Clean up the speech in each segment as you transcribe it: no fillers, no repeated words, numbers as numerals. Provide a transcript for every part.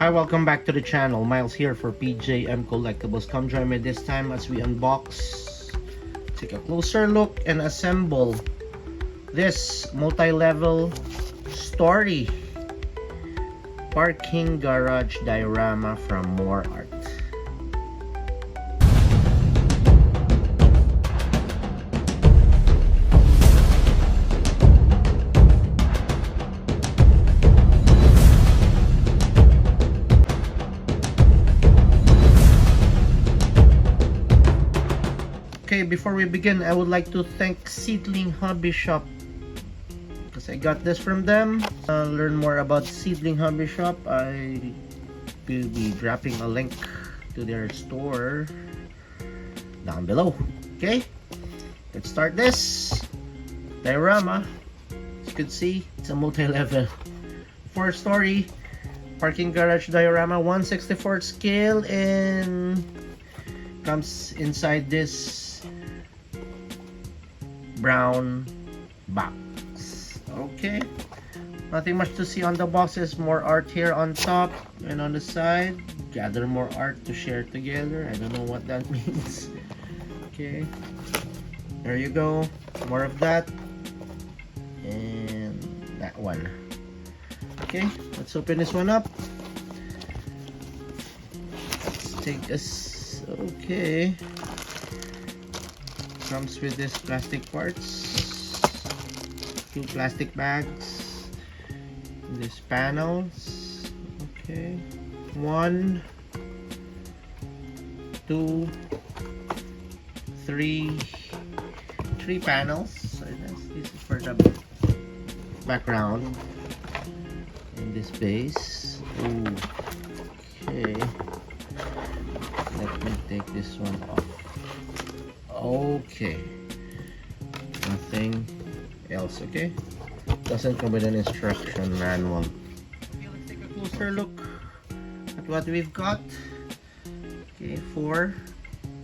Hi, welcome back to the channel. Miles here for PJM Collectibles. Come join me this time as we unbox, take a closer look, and assemble this multi-level story parking garage diorama from MoreArt. Okay, before we begin, I would like to thank Seedling Hobby Shop because I got this from them. Learn more about Seedling Hobby Shop. I will be dropping a link to their store down below. Okay, let's start this diorama. As you can see, it's a multi-level 4-story parking garage diorama, 1/64 scale, and comes inside this brown box. Okay, nothing much to see on the boxes. More art here on top and on the side. Gather more art to share together. I don't know what that means. Okay, there you go, more of that and that one. Okay, let's open this one up. Let's take this. Okay, comes with this plastic parts, 2 plastic bags, these panels. Okay, 1, 2, 3 panels. So this is for the background and this base. Okay, let me take this one off. Okay, nothing else. Okay, doesn't come with an instruction manual. Okay, let's take a closer look at what we've got. Okay, 4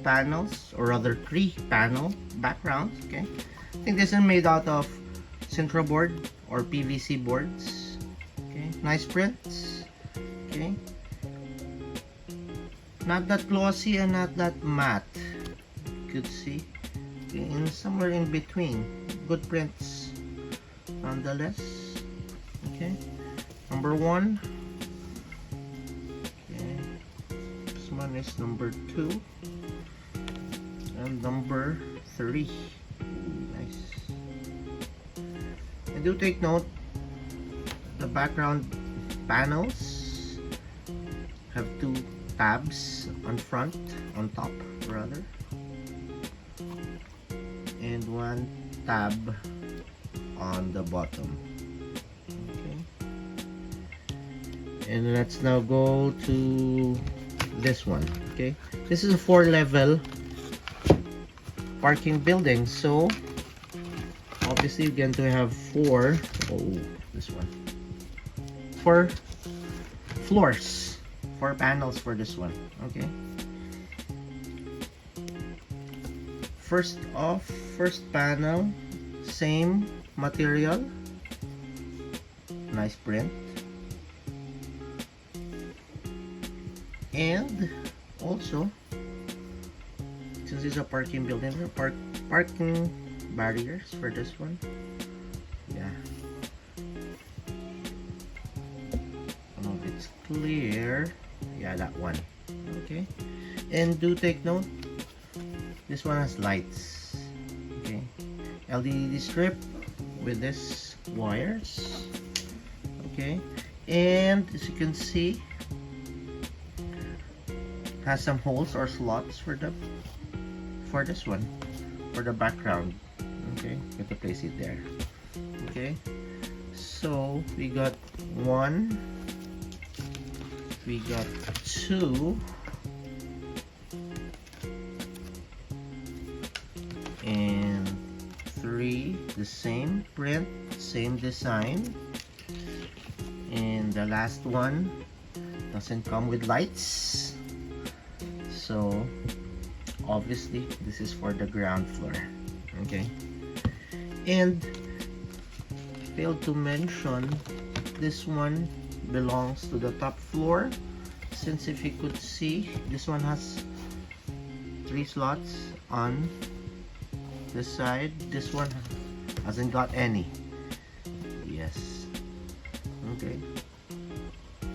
panels, or rather 3 panel backgrounds. Okay, I think this is made out of Sintra board or PVC boards. Okay, nice prints. Okay, not that glossy and not that matte. Could see, okay, and somewhere in between. Good prints nonetheless. Okay, number 1. Okay, this one is number 2 and number 3. Nice. And do take note, the background panels have 2 tabs on front, on top rather, and 1 tab on the bottom. Okay, and let's now go to this one. Okay, this is a 4-level parking building, so obviously you're going to have 4 floors, 4 panels for this one. Okay, first panel, same material, nice print, and also, since it's a parking building, parking barriers for this one. Yeah, I don't know if it's clear. Yeah, that one. Okay, and do take note, this one has lights. Okay, LED strip with this wires. Okay, and as you can see, has some holes or slots for this one, for the background. Okay, got to place it there. Okay, so we got 1, we got 2, and 3, the same print, same design, and the last one doesn't come with lights, so obviously this is for the ground floor. Okay, and failed to mention, this one belongs to the top floor. Since if you could see, this one has 3 slots on this side. This one hasn't got any. Yes. Okay.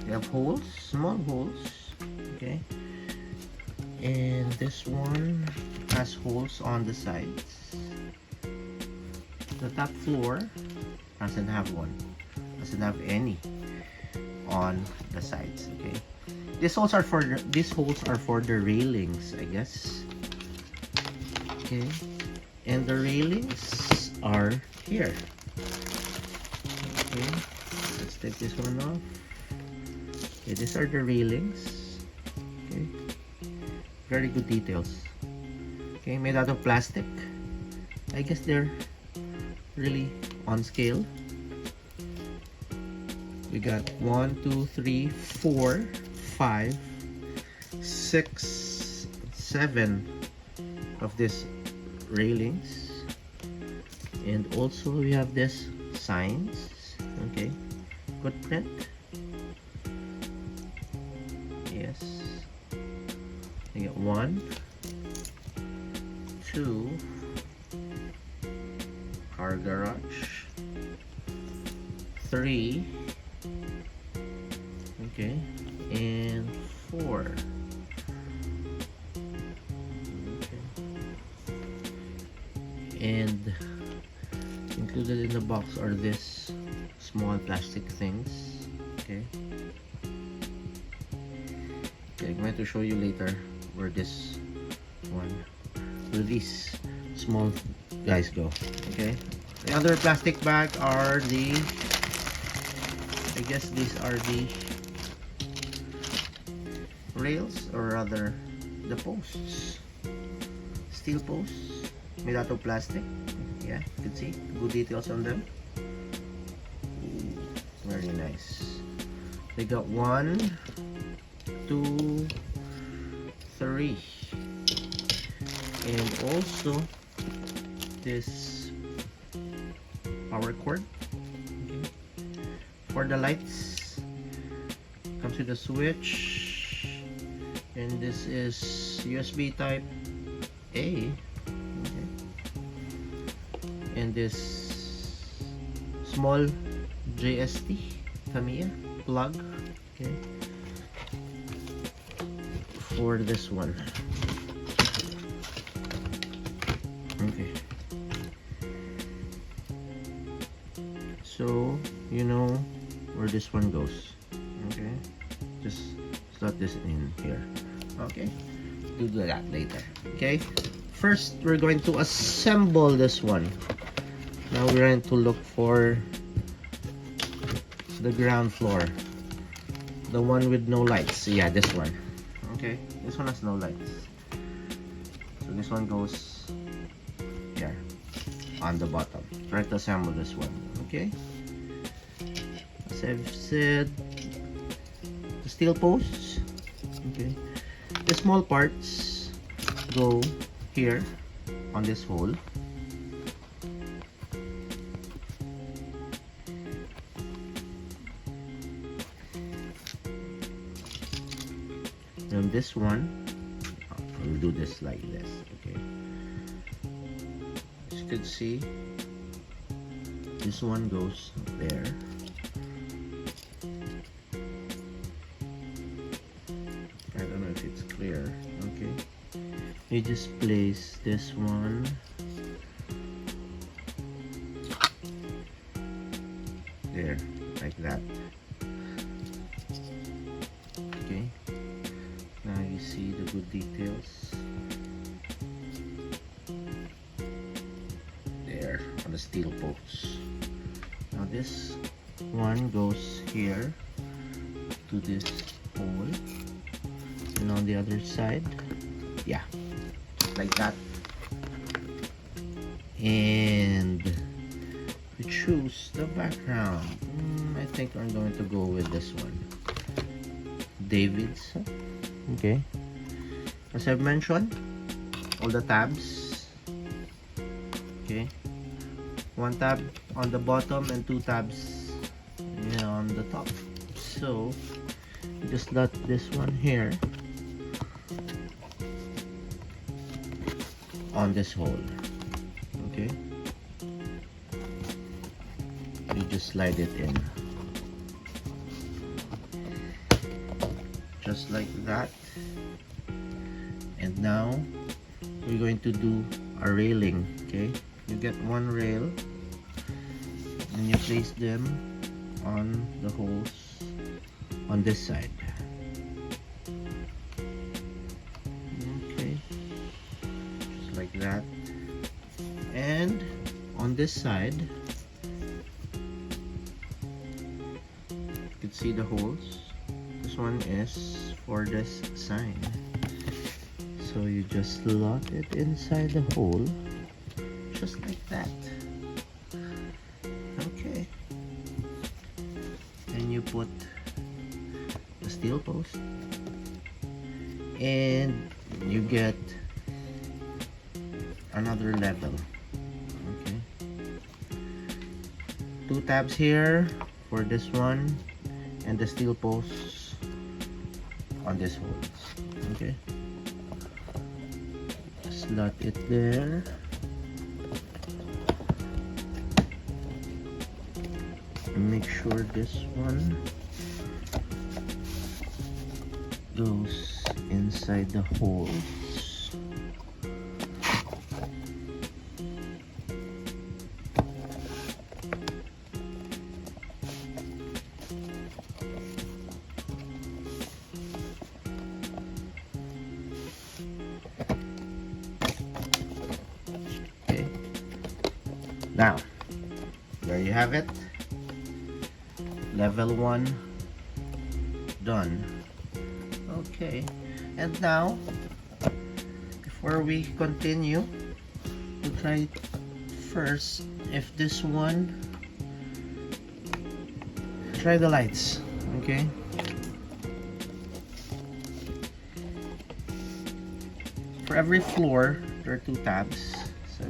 They have holes, small holes. Okay. And this one has holes on the sides. The top floor doesn't have one. Doesn't have any on the sides. Okay. These holes are for the railings, I guess. Okay. And the railings are here. Okay. Let's take this one off. Okay, these are the railings. Okay. Very good details. Okay, made out of plastic. I guess they're really on scale. We got 1, 2, 3, 4, 5, 6, 7 of these railings. And also we have this signs. Okay, footprint. Yes. We got 1, 2, car garage, 3, okay, and 4. Okay. And included in the box are these small plastic things. Okay. Okay, I'm going to show you later where these small guys go. Okay. The other plastic bag are the, I guess these are the rails, or rather the posts, steel posts made out of plastic. Yeah, you can see good details on them. Ooh, very nice. They got 1, 2, 3, and also this power cord. Okay. For the lights, comes with a switch, and this is USB type A. Okay. And this small JST Tamiya plug. Okay. For this one. Okay. So you know where this one goes. Okay. Just slot this in here. Okay. Do that later. Okay. First, we're going to assemble this one. Now we're going to look for the ground floor. The one with no lights. Yeah, this one. Okay, this one has no lights. So this one goes here on the bottom. Try to assemble this one. Okay. As I've said, the steel posts. Okay. The small parts go here on this hole. And this one, we'll do this like this. Okay. As you can see, this one goes there. I don't know if it's clear. Okay. You just place this one there, like that. Okay. Now you see the good details there on the steel posts. Now this one goes here to this hole, and on the other side, yeah, like that. And we choose the background. I think I'm going to go with this one, David's. Okay, as I've mentioned, all the tabs. Okay, 1 tab on the bottom and 2 tabs on the top. So just slot this one here on this hole. Okay, you just slide it in just like that. And now we're going to do a railing. Okay, you get one rail and you place them on the holes on this side. Okay, just like that. And on this side you can see the holes. This one is for this sign, so you just slot it inside the hole just like that. Okay, and you put the steel post and you get another level. Okay, 2 tabs here for this one and the steel posts on this hole. Okay, slot it there. Make sure this one goes inside the holes. Okay, now there you have it. Level 1 done. Okay, and now before we continue, we'll try first if this one, try the lights. Okay, for every floor there are 2 tabs. So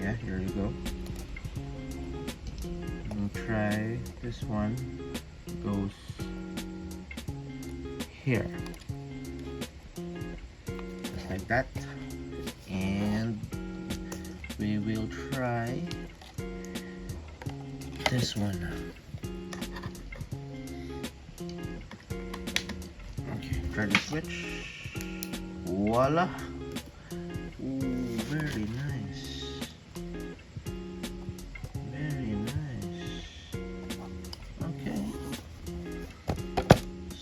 yeah, here you go. Try this one, goes here just like that. And we will try this one. Okay, try the switch. Voila. Ooh, very nice. Very nice. Okay,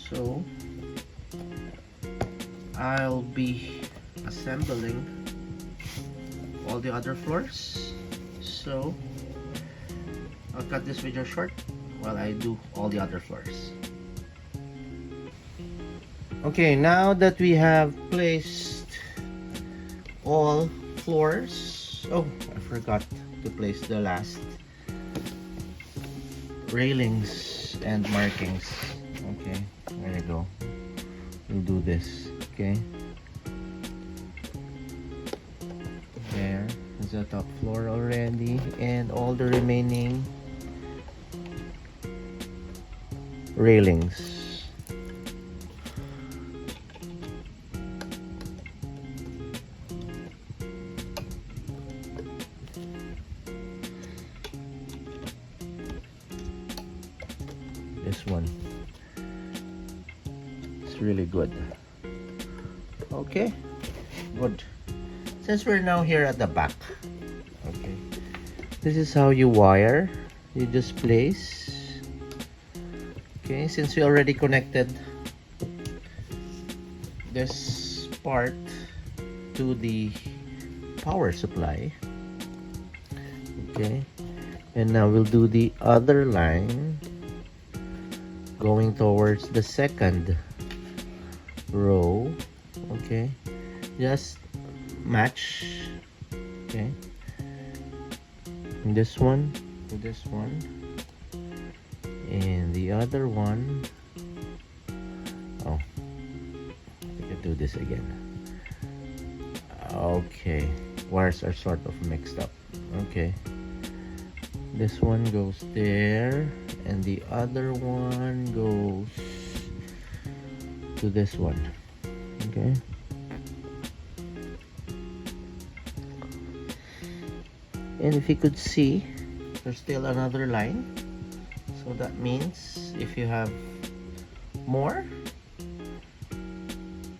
so I'll be assembling all the other floors, so I'll cut this video short while I do all the other floors. Okay, now that we have placed all floors, oh, I forgot to place the last railings and markings. Okay, there you go. We'll do this. Okay, there is the top floor already, and all the remaining railings. This one, it's really good. Okay, good. Since we're now here at the back, okay, this is how you wire. You just place. Okay, since we already connected this part to the power supply, okay, and now we'll do the other line going towards the second row. Okay, just match. Okay, and this one to this one, and the other one. Oh, we can do this again. Okay, wires are sort of mixed up. Okay, This one goes there, and the other one goes to this one. Okay. And if you could see, there's still another line. So that means if you have more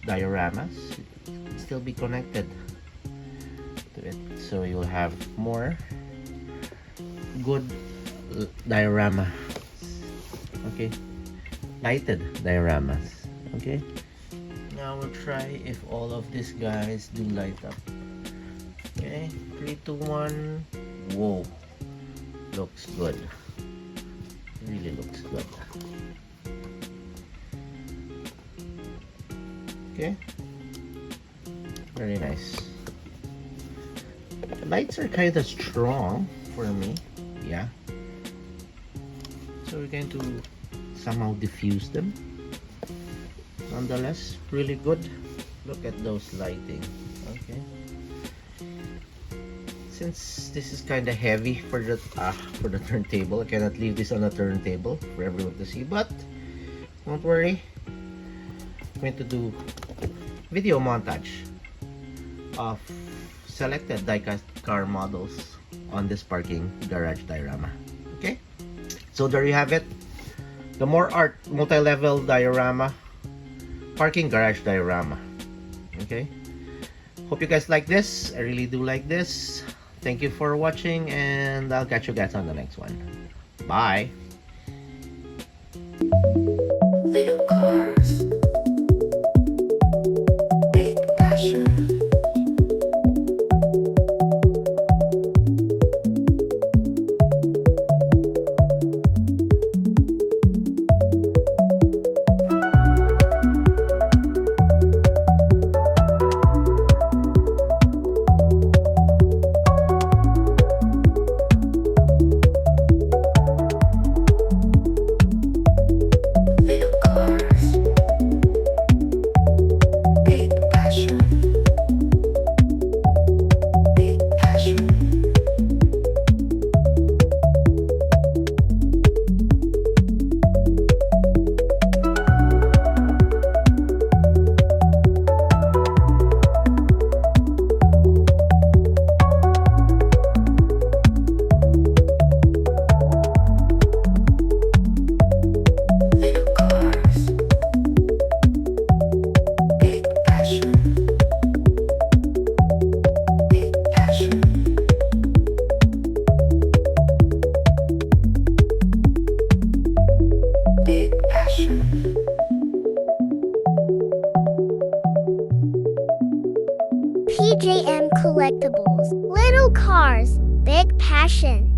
dioramas, it can still be connected to it. So you'll have more good diorama. Okay. Lighted dioramas. Okay. Now we'll try if all of these guys do light up. Okay, 3, 2, 1. Whoa, looks good. Really looks good. Okay, very nice. The lights are kind of strong for me. Yeah. So we're going to somehow diffuse them. Nonetheless, really good. Look at those lighting. Okay. Since this is kind of heavy for the turntable, I cannot leave this on a turntable for everyone to see. But don't worry, I'm going to do video montage of selected diecast car models on this parking garage diorama. Okay, so there you have it, the MoreArt multi-level diorama parking garage diorama. Okay, hope you guys like this. I really do like this. Thank you for watching, and I'll catch you guys on the next one. Bye. Little cars, big passion. PJM Collectibles. Little cars, big passion.